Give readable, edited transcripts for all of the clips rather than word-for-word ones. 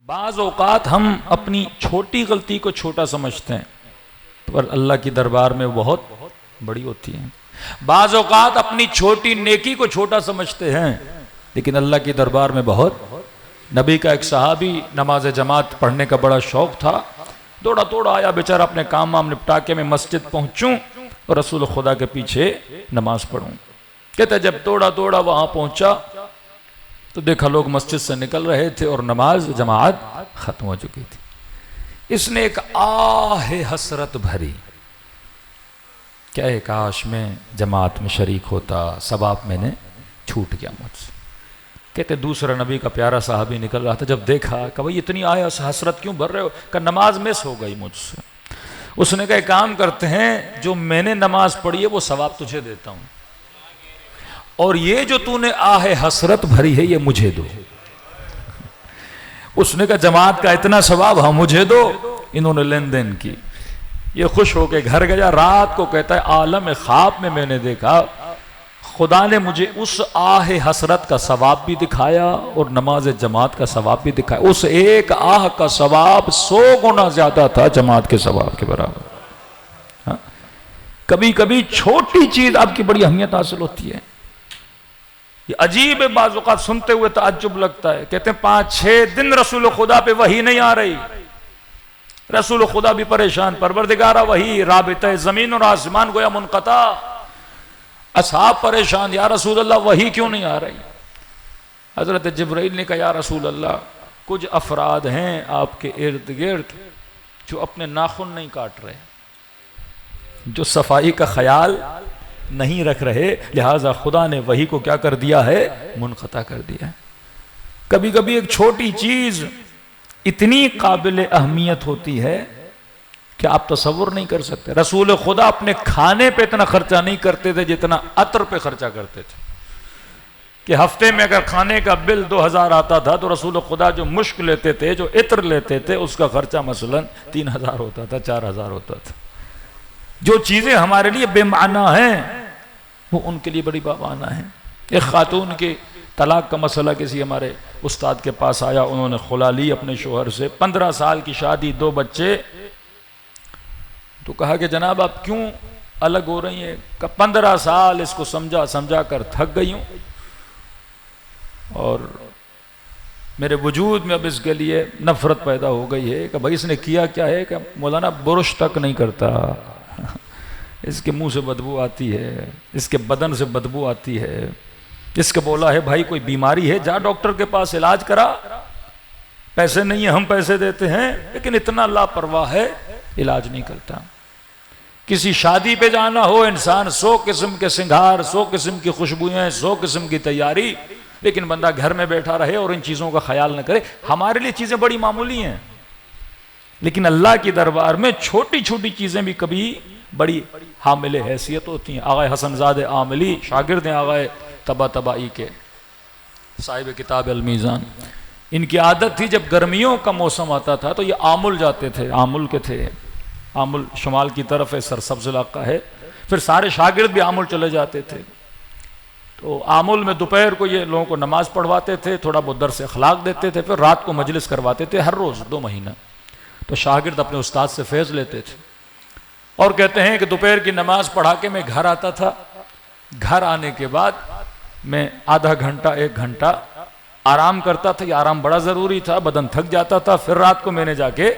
बाज़ औक़ात हम अपनी छोटी गलती को छोटा समझते हैं पर अल्लाह की दरबार में बहुत बड़ी होती है। बाज़ औक़ात अपनी छोटी नेकी को छोटा समझते हैं लेकिन अल्लाह की दरबार में बहुत। नबी का एक सहाबी नमाज जमात पढ़ने का बड़ा शौक था, दौड़ा दौड़ा आया बेचारा, अपने काम वाम निपटा के मैं मस्जिद पहुंचूं और रसूल खुदा के पीछे नमाज पढ़ूं। कहते जब दौड़ा दौड़ा वहां पहुंचा तो देखा लोग मस्जिद से निकल रहे थे और नमाज जमात खत्म हो चुकी थी। इसने एक आह हसरत भरी, क्या है काश मैं जमात में शरीक होता, सवाब मैंने छूट गया मुझसे। कहते दूसरा नबी का प्यारा साहबी निकल रहा था, जब देखा कि भाई इतनी आह हसरत क्यों भर रहे हो, कि नमाज मिस हो गई मुझसे। उसने कहा काम करते हैं, जो मैंने नमाज पढ़ी है वो सवाब तुझे देता हूं और ये जो तूने आह हसरत भरी है ये मुझे दो। उसने कहा जमात का इतना सवाब हाँ मुझे दो। इन्होंने लेन देन की, ये खुश होके घर गया। रात को कहता है आलम ख्वाब में मैंने देखा खुदा ने मुझे उस आह हसरत का सवाब भी दिखाया और नमाज जमात का सवाब भी दिखाया। उस एक आह का सवाब 100 गुना ज्यादा था जमात के सवाब के बराबर। हाँ? कभी कभी छोटी चीज आपकी बड़ी अहमियत हासिल होती है। ये अजीब है, बाज़ औक़ात सुनते हुए ताज्जुब लगता है। कहते हैं 5-6 दिन रसूल खुदा पे वही नहीं आ रही, रसूल खुदा भी परेशान, परवरदिगारा वही, राबिता ज़मीन और आसमान गोया मुनक़ता। असहाब परेशान, या रसूल अल्लाह वही क्यों नहीं आ रही। हज़रत जिब्राइल ने कहा या रसूल अल्लाह कुछ अफराद हैं आपके इर्द गिर्द जो अपने नाखून नहीं काट रहे, जो सफाई का ख्याल नहीं रख रहे, लिहाजा खुदा ने वही को क्या कर दिया है, मुनक़ता कर दिया है। कभी कभी एक छोटी चीज इतनी काबिल अहमियत होती है कि आप तसव्वुर नहीं कर सकते। रसूल खुदा अपने खाने पे इतना खर्चा नहीं करते थे जितना अतर पे खर्चा करते थे, कि हफ्ते में अगर खाने का बिल 2000 आता था तो रसूल खुदा जो मुश्क लेते थे, जो इत्र लेते थे, उसका खर्चा मसलन 3000 होता था, 4000 होता था। जो चीजें हमारे लिए बेमाना हैं वो उनके लिए बड़ी बामाना है। एक खातून के तलाक का मसला किसी हमारे उस्ताद के पास आया, उन्होंने खुला ली अपने शोहर से, 15 साल की शादी, 2 बच्चे। तो कहा कि जनाब आप क्यों अलग हो रही हैं। का 15 साल इसको समझा समझा कर थक गई हूं और मेरे वजूद में अब इसके लिए नफरत पैदा हो गई है कि भाई इसने किया क्या है कि मौलाना बुरुश तक नहीं करता, इसके मुंह से बदबू आती है, इसके बदन से बदबू आती है, इसके बोला है भाई कोई बीमारी है जा डॉक्टर के पास इलाज करा, पैसे नहीं है हम पैसे देते हैं, लेकिन इतना लापरवाह है इलाज नहीं करता। किसी शादी पे जाना हो, इंसान 100 किस्म के सिंगार, 100 किस्म की खुशबुएं, 100 किस्म की तैयारी, लेकिन बंदा घर में बैठा रहे और इन चीजों का ख्याल न करे। हमारे लिए चीजें बड़ी मामूली हैं लेकिन अल्लाह की दरबार में छोटी छोटी चीजें भी कभी बड़ी हामिल हैसियत होती हैं। आग़ाए हसनज़ादे आमली शागिर्द हैं आग़ाए तबातबाई के, साहिब किताब अल मीज़ान। इनकी आदत थी जब गर्मियों का मौसम आता था तो ये आमुल जाते थे, आमुल के थे, आमुल शुमाल की तरफ है, सरसब्ज़ इलाका है, फिर सारे शागिर्द भी आमुल चले जाते थे। तो आमुल में दोपहर को ये लोगों को नमाज पढ़वाते थे, थोड़ा बहुत दर्स अखलाक देते थे, फिर रात को मजलिस करवाते थे हर रोज़ 2 महीना। तो शागिर्द अपने उस्ताद से फैज़ लेते थे और कहते हैं कि दोपहर की नमाज पढ़ा के मैं घर आता था, घर आने के बाद मैं आधा घंटा 1 घंटा आराम करता था। ये आराम बड़ा ज़रूरी था, बदन थक जाता था, फिर रात को मैंने जाके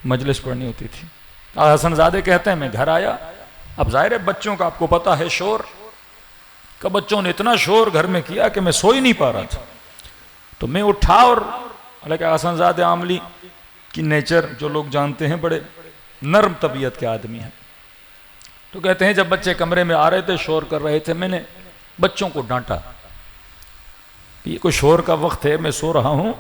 मजलिस पढ़नी होती थी। हसनज़ादे कहते हैं मैं घर आया, अब जाहिर है बच्चों का आपको पता है शोर का, बच्चों ने इतना शोर घर में किया कि मैं सो ही नहीं पा रहा था। तो मैं उठा और हालांकि हसनज़ादे आमली की नेचर जो लोग जानते हैं बड़े नर्म तबीयत के आदमी हैं, तो कहते हैं जब बच्चे कमरे में आ रहे थे शोर कर रहे थे, मैंने बच्चों को डांटा कि ये कोई शोर का वक्त है, मैं सो रहा हूं,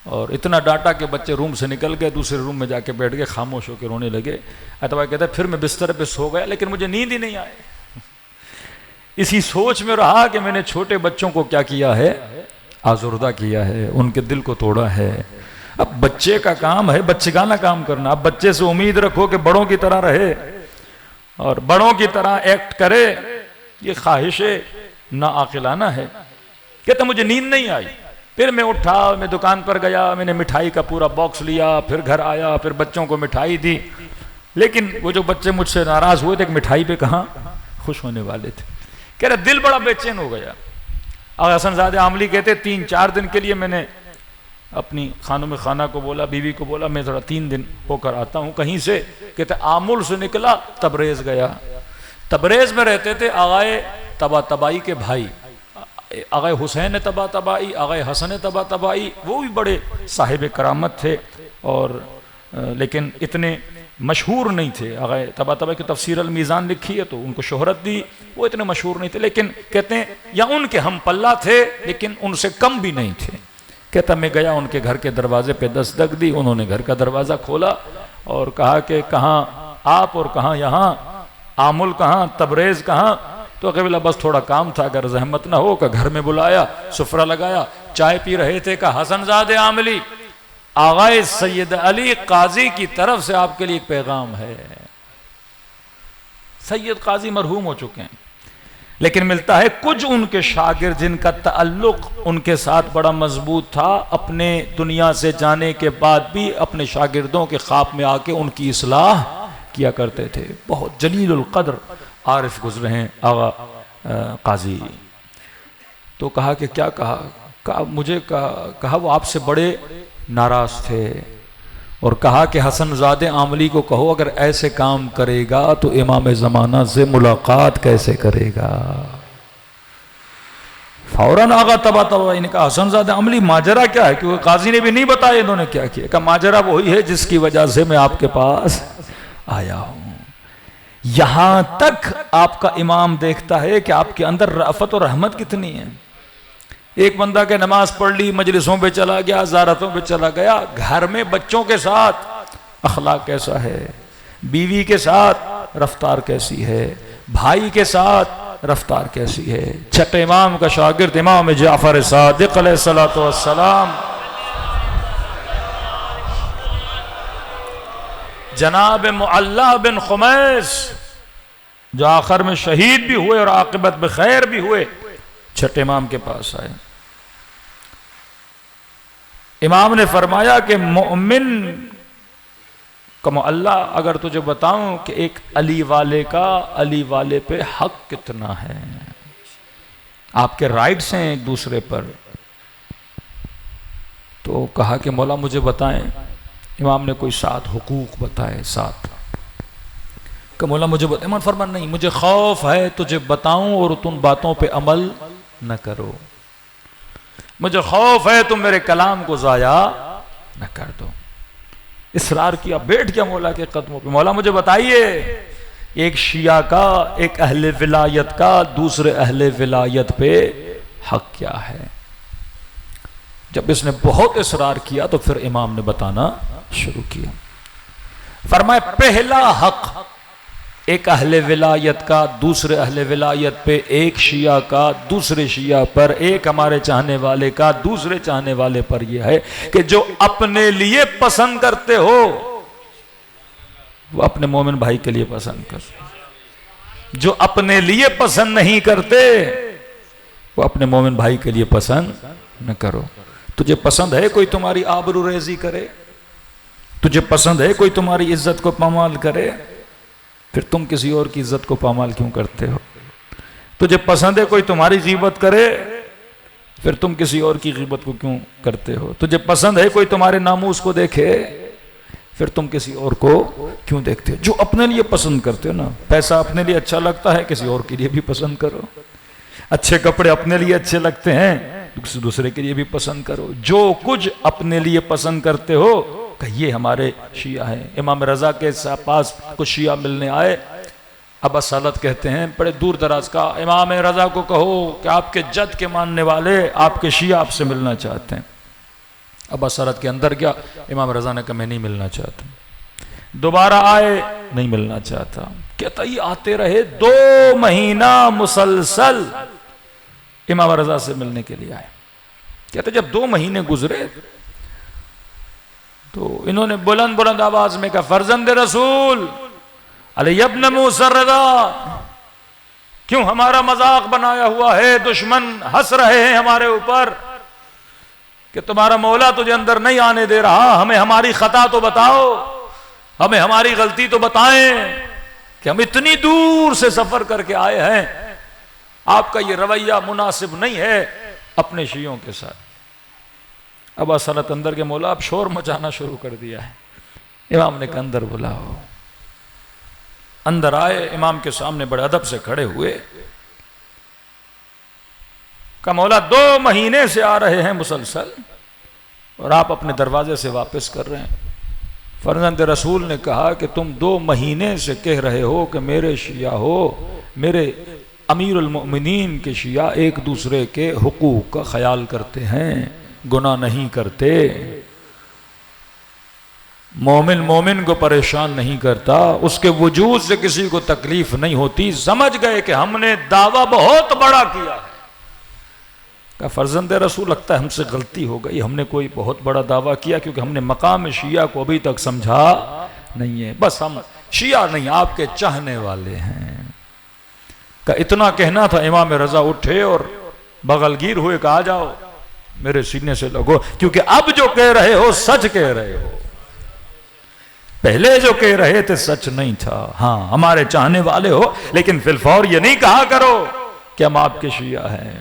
और इतना डांटा कि बच्चे रूम से निकल गए, दूसरे रूम में जाके बैठ गए, खामोश होकर रोने लगे। अथवा कहते फिर मैं बिस्तर पे सो गया लेकिन मुझे नींद ही नहीं आई। इसी सोच में रहा कि मैंने छोटे बच्चों को क्या किया है, आज़ुर्दा किया है, उनके दिल को तोड़ा है। अब बच्चे का काम है बच्चेगाना काम करना। अब बच्चे से उम्मीद रखो कि बड़ों की तरह रहे और बड़ों की तरह एक्ट करे, ये ख्वाहिश ना आकिलाना है। कहते मुझे नींद नहीं आई, फिर मैं उठा, मैं दुकान पर गया, मैंने मिठाई का पूरा बॉक्स लिया, फिर घर आया, फिर बच्चों को मिठाई दी। लेकिन वो जो बच्चे मुझसे नाराज हुए थे कि मिठाई पे कहाँ खुश होने वाले थे, कह रहे दिल बड़ा बेचैन हो गया। और हसनजादे आमली कहते 3-4 दिन के लिए मैंने अपनी खानों में खाना को बोला, बीवी को बोला मैं थोड़ा 3 दिन होकर आता हूँ कहीं से। कहते आमुल से निकला, तबरेज गया। तबरेज में रहते थे आगाए तबा तबाई के भाई, आगाए हुसैन तबा तबाई, आगाए हसन तबा तबाई। वो भी बड़े साहिब करामत थे और लेकिन इतने मशहूर नहीं थे। आगाए तबा तबाई की तफसीर अल मीज़ान लिखी है तो उनको शोहरत दी, वो इतने मशहूर नहीं थे। लेकिन कहते हैं या उनके हम पल्ला थे लेकिन उनसे कम भी नहीं थे। कहता मैं गया उनके घर के दरवाजे पे दस्तक दी, उन्होंने घर का दरवाज़ा खोला और कहा कि कहाँ आप और कहाँ यहाँ, आमुल कहाँ, तबरेज़ कहाँ। तो कबीला बस थोड़ा काम था, अगर जहमत ना हो का घर में बुलाया, सुफरा लगाया, चाय पी रहे थे। का हसनजादे आमली आगाए सैयद अली काजी की तरफ से आपके लिए एक पैगाम है। सैयद काजी मरहूम हो चुके हैं लेकिन मिलता है कुछ उनके शागिर्द जिनका ताल्लुक उनके साथ बड़ा मजबूत था, अपने दुनिया से जाने के बाद भी अपने शागिर्दों के ख्वाब में आके उनकी इस्लाह किया करते थे। बहुत जलीलुल कद्र आरिफ गुजरे हैं आगा काजी। तो कहा कि क्या कहा मुझे कहा वो आपसे बड़े नाराज थे और कहा कि हसनजादे आमली को कहो अगर ऐसे काम करेगा तो इमाम ज़माना से मुलाकात कैसे करेगा। फौरन आगा तबा तबा इन्हें कहा हसनजादे आमली माजरा क्या है, क्योंकि काजी ने भी नहीं बताया इन्होंने क्या किया। कहा माजरा वही है जिसकी वजह से मैं आपके पास आया हूं। यहां तक आपका इमाम देखता है कि आपके अंदर रफ़त और रहमत कितनी है। एक बंदा के नमाज पढ़ ली, मजलिसों पे चला गया, ज़ारतों पे चला गया, घर में बच्चों के साथ अखलाक कैसा है, बीवी के साथ रफ्तार कैसी है, भाई के साथ रफ्तार कैसी है। छठे इमाम का शागिर्द इमाम जाफर सादिक अलैहिस्सलातु वस्सलाम, जनाब मुअल्ला बिन खुमैस जो आखिर में शहीद भी हुए और आकिबत बखैर भी हुए, छठे इमाम के पास आए। इमाम ने फरमाया कि मोमिन का मुअल्ला अगर तुझे बताऊं कि एक अली वाले का अली वाले पे हक कितना है, आपके राइट्स हैं एक दूसरे पर। तो कहा कि मौला मुझे बताएं। इमाम ने कोई 7 हुकूक बताए, 7। कि मौला मुझे बता। इमाम फरमान नहीं, मुझे खौफ है तुझे बताऊं और तुम बातों पे अमल न करो, मुझे खौफ है तुम मेरे कलाम को जाया न कर दो। इसरार किया, बैठ गया मौला के कदमों पे। मौला मुझे बताइए एक शिया का, एक अहले विलायत का दूसरे अहले विलायत पे हक क्या है। जब इसने बहुत इसरार किया तो फिर इमाम ने बताना शुरू किया। फरमाया पहला हक एक अहले विलायत का दूसरे अहले विलायत पे, एक शिया का दूसरे शिया पर, एक हमारे चाहने वाले का दूसरे चाहने वाले पर यह है कि जो अपने लिए पसंद करते हो वो अपने मोमिन भाई के लिए पसंद कर, जो अपने लिए पसंद नहीं करते वो अपने मोमिन भाई के लिए पसंद न करो। तुझे पसंद है कोई तुम्हारी आबरू रेजी करे, तुझे पसंद है कोई तुम्हारी इज्जत को पामाल करे, फिर तुम किसी और की इज्जत को पामाल क्यों करते हो। तुझे पसंद है कोई तुम्हारी गीबत करे, फिर तुम किसी और की गीबत को क्यों करते हो। तुझे पसंद है कोई तुम्हारे नामूस को देखे, फिर तुम किसी और को क्यों देखते हो। जो अपने लिए पसंद करते हो ना, पैसा अपने लिए अच्छा लगता है, किसी और के लिए भी पसंद करो। अच्छे कपड़े अपने लिए अच्छे लगते हैं, दूसरे के लिए भी पसंद करो। जो कुछ अपने लिए पसंद करते हो, ये हमारे शिया हैं। इमाम रजा के पास कुछ शिया मिलने आए, अबा सालत कहते हैं बड़े दूर दराज का, इमाम रजा को कहो कि आपके जद के मानने वाले आपके शिया आपसे मिलना चाहते हैं। अबा सालत के अंदर गया, इमाम रजा ने कहा मैं नहीं मिलना चाहता। दोबारा आए, नहीं मिलना चाहता। कहता ये आते रहे 2 महीना मुसलसल इमाम रजा से मिलने के लिए आए। कहते जब 2 महीने गुजरे तो इन्होंने बुलंद बुलंद आवाज में कहा फर्जंद रसूल अली इब्न मूसा रज़ा, क्यों हमारा मजाक बनाया हुआ है, दुश्मन हंस रहे हैं हमारे ऊपर। कि तुम्हारा मौला तुझे अंदर नहीं आने दे रहा, हमें हमारी खता तो बताओ, हमें हमारी गलती तो बताएं कि हम इतनी दूर से सफर करके आए हैं, आपका ये रवैया मुनासिब नहीं है अपने शियों के साथ। अब असलत अंदर के मौला अब शोर मचाना शुरू कर दिया है। इमाम ने कहा अंदर बुलाओ। अंदर आए, इमाम के सामने बड़े अदब से खड़े हुए। का मौला 2 महीने से आ रहे हैं मुसलसल और आप अपने दरवाजे से वापस कर रहे हैं। फरजंद रसूल ने कहा कि तुम 2 महीने से कह रहे हो कि मेरे शिया हो, मेरे अमीरुल मोमिनीन के शिया एक दूसरे के हुकूक का ख्याल करते हैं, गुनाह नहीं करते, मोमिन मोमिन को परेशान नहीं करता, उसके वजूद से किसी को तकलीफ नहीं होती। समझ गए कि हमने दावा बहुत बड़ा किया है। का फर्जंद रसूल लगता है हमसे गलती हो गई, हमने कोई बहुत बड़ा दावा किया क्योंकि हमने मकाम शिया को अभी तक समझा नहीं है। बस हम शिया नहीं आपके चाहने वाले हैं। का इतना कहना था, इमाम रजा उठे और बगलगीर हुए कहा जाओ मेरे सीने से लगो, क्योंकि अब जो कह रहे हो सच कह रहे हो, पहले जो कह रहे थे सच नहीं था। हाँ हमारे चाहने वाले हो, लेकिन फिलफौर ये नहीं कहा करो कि हम आपके शिया हैं।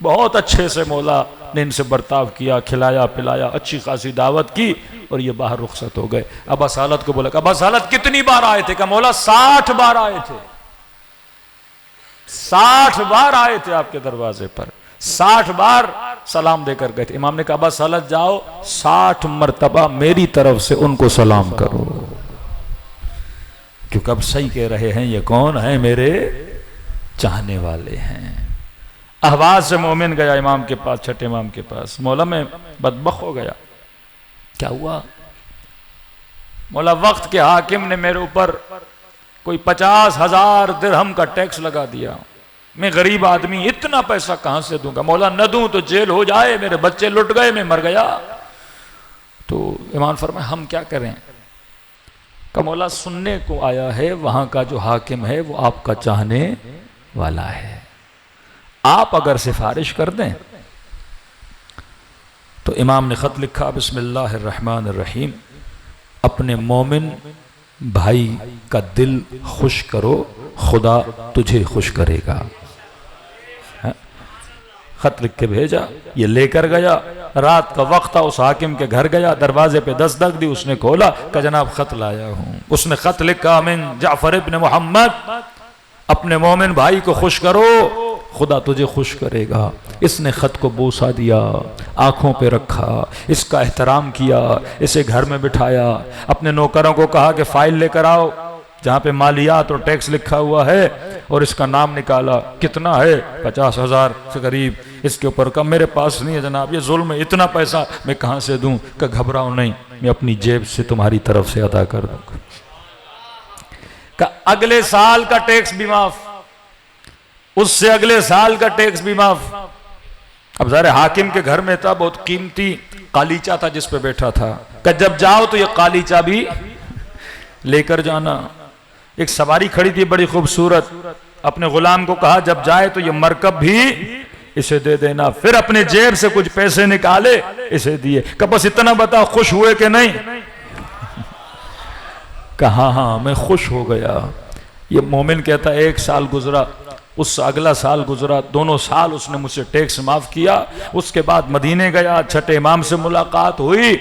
बहुत अच्छे से मौला ने इनसे बर्ताव किया, खिलाया पिलाया, अच्छी खासी दावत की और ये बाहर रुखसत हो गए। अब असालत को बोला, अब असालत कितनी बार आए थे? का मौला 60 बार आए थे, 60 बार आए थे आपके दरवाजे पर, 60 बार सलाम देकर गए थे। इमाम ने कहा बस सालत जाओ 60 मरतबा मेरी तरफ से उनको सलाम करो, क्योंकि अब सही कह रहे हैं ये कौन है, मेरे चाहने वाले हैं। अहवाज से मोमिन गया इमाम के पास, छठे इमाम के पास। मौला में बदबख्त हो गया। क्या हुआ? मौला वक्त के हाकिम ने मेरे ऊपर कोई 50,000 दिरहम का टैक्स लगा दिया। मैं गरीब आदमी, इतना पैसा कहां से दूंगा? मौला न दूं तो जेल हो जाए, मेरे बच्चे लुट गए, मैं मर गया। तो इमाम फरमाया हम क्या करें? का मौला सुनने को आया है वहां का जो हाकिम है वो आपका चाहने वाला है, आप अगर सिफारिश कर दें। तो इमाम ने खत लिखा, बिस्मिल्लाहिर्रहमानिर्रहीम, अपने मोमिन भाई का दिल खुश करो, खुदा तुझे खुश करेगा। खत लिख के भेजा, ये लेकर गया। रात का वक्त था, उस हाकिम के घर गया, दरवाजे पे दस्तक दी, उसने खोला, कहा जनाब खत लाया हूं। उसने खत लिखा, मिन जाफर इब्न मोहम्मद, अपने मोमिन भाई को खुश करो, खुदा तुझे खुश करेगा। इसने खत को बोसा दिया, आंखों पे रखा, इसका एहतराम किया, इसे घर में बिठाया, अपने नौकरों को कहा कि फाइल लेकर आओ जहाँ पे मालियात और टैक्स लिखा हुआ है, और इसका नाम निकाला। कितना है? 50,000 से करीब। इसके ऊपर कहा मेरे पास नहीं है जनाब, ये जुल्म है, इतना पैसा मैं कहाँ से दूं? का घबराओ नहीं, मैं अपनी जेब से तुम्हारी तरफ से अदा कर दूंगा। का अगले साल का टैक्स भी माफ, उससे अगले साल का टैक्स भी माफ। अब ज़ाहिर हाकिम के घर में था, बहुत कीमती कालीचा था जिस पे बैठा था। का जब जाओ तो ये कालीचा भी लेकर जाना। एक सवारी खड़ी थी बड़ी खूबसूरत, अपने गुलाम को कहा जब जाए तो ये मरकब भी इसे दे देना। फिर अपने जेब से कुछ पैसे निकाले, इसे दिए। कब बस इतना बता, खुश हुए कि नहीं? कहा हाँ मैं खुश हो गया। ये मोमिन कहता 1 साल गुजरा, उस अगला साल गुजरा, दोनों साल उसने मुझसे टैक्स माफ किया। उसके बाद मदीने गया, छठे इमाम से मुलाकात हुई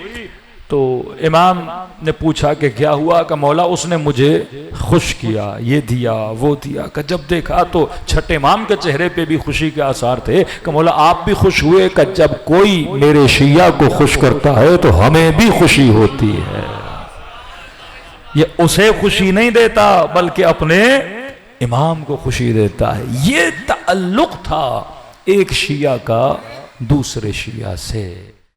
तो इमाम ने पूछा कि क्या हुआ? का मौला उसने मुझे खुश किया, ये दिया वो दिया। का जब देखा तो छठे इमाम के चेहरे पे भी खुशी के आसार थे। का मौला आप भी खुश हुए? का जब कोई मेरे शिया को खुश करता है तो हमें भी खुशी होती है। ये उसे खुशी नहीं देता बल्कि अपने इमाम को खुशी देता है। ये ताल्लुक था एक शिया का दूसरे शिया से।